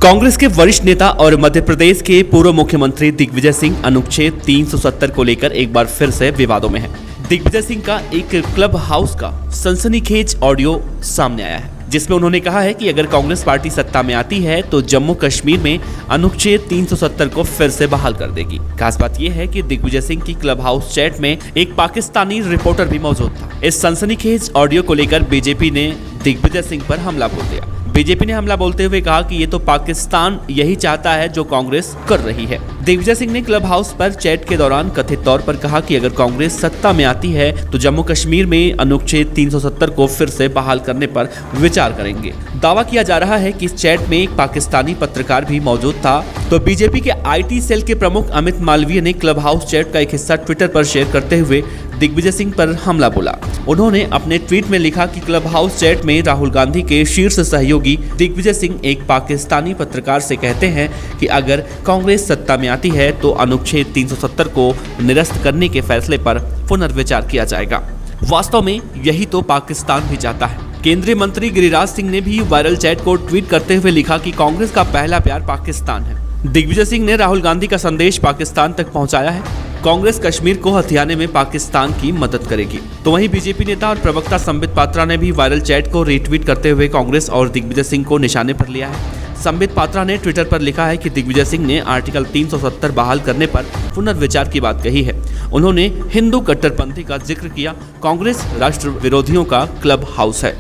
कांग्रेस के वरिष्ठ नेता और मध्य प्रदेश के पूर्व मुख्यमंत्री दिग्विजय सिंह अनुच्छेद 370 को लेकर एक बार फिर से विवादों में हैं। दिग्विजय सिंह का एक क्लब हाउस का सनसनीखेज ऑडियो सामने आया है, जिसमें उन्होंने कहा है कि अगर कांग्रेस पार्टी सत्ता में आती है तो जम्मू कश्मीर में अनुच्छेद 370 को फिर से बहाल कर देगी। खास बात यह है कि दिग्विजय सिंह की क्लब हाउस चैट में एक पाकिस्तानी रिपोर्टर भी मौजूद था। इस सनसनीखेज ऑडियो को लेकर बीजेपी ने दिग्विजय सिंह पर हमला बोल दिया। बीजेपी ने हमला बोलते हुए कहा कि ये तो पाकिस्तान यही चाहता है जो कांग्रेस कर रही है। दिग्विजय सिंह ने क्लब हाउस पर चैट के दौरान कथित तौर पर कहा कि अगर कांग्रेस सत्ता में आती है तो जम्मू कश्मीर में अनुच्छेद 370 को फिर से बहाल करने पर विचार करेंगे। दावा किया जा रहा है कि इस चैट में एक पाकिस्तानी पत्रकार भी मौजूद था। तो बीजेपी के आईटी सेल के प्रमुख अमित मालवीय ने क्लब हाउस चैट का एक हिस्सा ट्विटर पर शेयर करते हुए दिग्विजय सिंह पर हमला बोला। उन्होंने अपने ट्वीट में लिखा कि क्लब हाउस चैट में राहुल गांधी के शीर्ष सहयोगी दिग्विजय सिंह एक पाकिस्तानी पत्रकार से कहते हैं कि अगर कांग्रेस सत्ता में आती है तो अनुच्छेद 370 को निरस्त करने के फैसले पर पुनर्विचार किया जाएगा। वास्तव में यही तो पाकिस्तान भी चाहता है। केंद्रीय मंत्री गिरिराज सिंह ने भी वायरल चैट को ट्वीट करते हुए लिखा कि कांग्रेस का पहला प्यार पाकिस्तान है। दिग्विजय सिंह ने राहुल गांधी का संदेश पाकिस्तान तक पहुंचाया है। कांग्रेस कश्मीर को हथियाने में पाकिस्तान की मदद करेगी। तो वहीं बीजेपी नेता और प्रवक्ता संबित पात्रा ने भी वायरल चैट को रीट्वीट करते हुए कांग्रेस और दिग्विजय सिंह को निशाने पर लिया है। संबित पात्रा ने ट्विटर पर लिखा है कि दिग्विजय सिंह ने आर्टिकल 370 बहाल करने पर पुनर्विचार की बात कही है। उन्होंने हिंदू कट्टरपंथी का जिक्र किया। कांग्रेस राष्ट्र विरोधियों का क्लब हाउस है।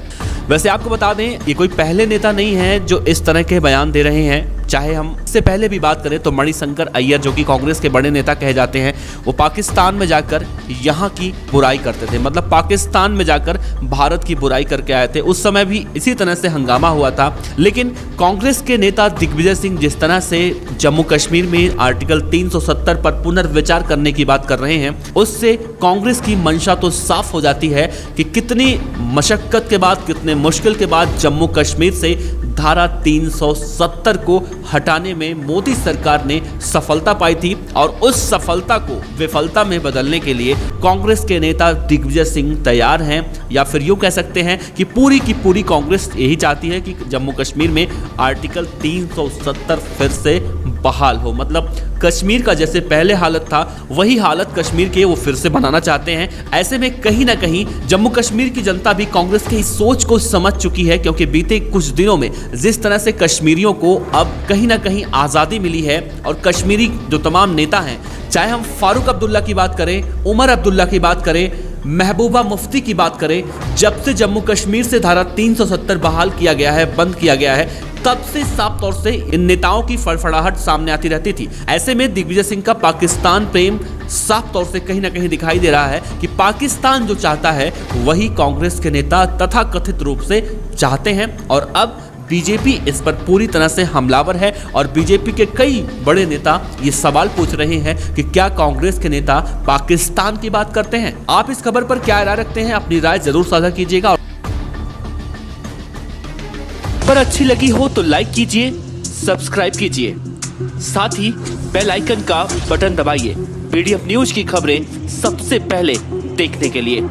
वैसे आपको बता दें, ये कोई पहले नेता नहीं है जो इस तरह के बयान दे रहे हैं। चाहे हम इससे पहले भी बात करें तो मणिशंकर अय्यर, जो कि कांग्रेस के बड़े नेता कहे जाते हैं, वो पाकिस्तान में जाकर यहाँ की बुराई करते थे। मतलब पाकिस्तान में जाकर भारत की बुराई करके आए थे। उस समय भी इसी तरह से हंगामा हुआ था। लेकिन कांग्रेस के नेता दिग्विजय सिंह जिस तरह से जम्मू कश्मीर में आर्टिकल 370 पर पुनर्विचार करने की बात कर रहे हैं, उससे कांग्रेस की मंशा तो साफ हो जाती है कि कितनी मशक्कत के बाद, कितने मुश्किल के बाद जम्मू कश्मीर से धारा 370 को हटाने में मोदी सरकार ने सफलता पाई थी। और उस सफलता को विफलता में बदलने के लिए कांग्रेस के नेता दिग्विजय सिंह तैयार हैं, या फिर यूं कह सकते हैं कि पूरी की पूरी कांग्रेस यही चाहती है कि जम्मू कश्मीर में आर्टिकल 370 फिर से बहाल हो। मतलब कश्मीर का जैसे पहले हालत था वही हालत कश्मीर के वो फिर से बनाना चाहते हैं। ऐसे में कहीं ना कहीं जम्मू कश्मीर की जनता भी कांग्रेस की इस सोच को समझ चुकी है, क्योंकि बीते कुछ दिनों में जिस तरह से कश्मीरियों को अब कहीं ना कहीं आज़ादी मिली है और कश्मीरी जो तमाम नेता हैं, चाहे हम फारूक अब्दुल्ला की बात करें, उमर अब्दुल्ला की बात करें, महबूबा मुफ्ती की बात करें, जब से जम्मू कश्मीर से धारा 370 बहाल किया गया है, बंद किया गया है, तब से साफ तौर से इन नेताओं की फड़फड़ाहट सामने आती रहती थी। ऐसे में दिग्विजय सिंह का पाकिस्तान प्रेम साफ तौर से कहीं ना कहीं दिखाई दे रहा है कि पाकिस्तान जो चाहता है वही कांग्रेस के नेता तथा कथित रूप से चाहते हैं। और अब बीजेपी इस पर पूरी तरह से हमलावर है और बीजेपी के कई बड़े नेता ये सवाल पूछ रहे हैं कि क्या कांग्रेस के नेता पाकिस्तान की बात करते हैं। आप इस खबर पर क्या राय रखते हैं? अपनी राय जरूर साझा कीजिएगा। पर अच्छी लगी हो तो लाइक कीजिए, सब्सक्राइब कीजिए, साथ ही बेल आइकन का बटन दबाइए पीडीएफ न्यूज की खबरें सबसे पहले देखने के लिए।